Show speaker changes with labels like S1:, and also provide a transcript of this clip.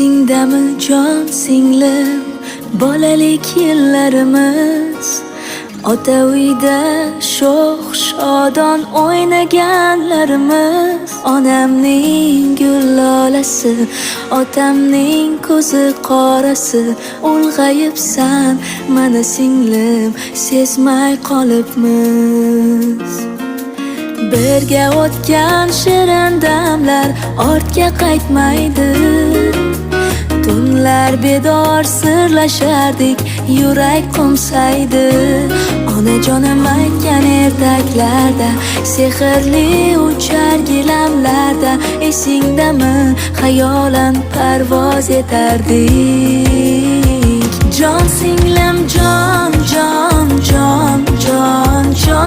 S1: Esingdami jon singlim, bolalik yillarimiz, ota uyda sho'x shodon o'ynaganlarimiz. Onamning gul lolasi, otamning ko'zi qorasi, ulg'ayibsan mana singlim, sezmay qolibmiz. Birga o'tgan shirin damlar ortga qaytmaydi. Tunlar bedor sirlashardik, yurak qo'msaydi. Onajonim aytgan ertaklarda, sehrli uchar gilamlarda, esingdami xayolan parvoz etardik. Jon singlim, jon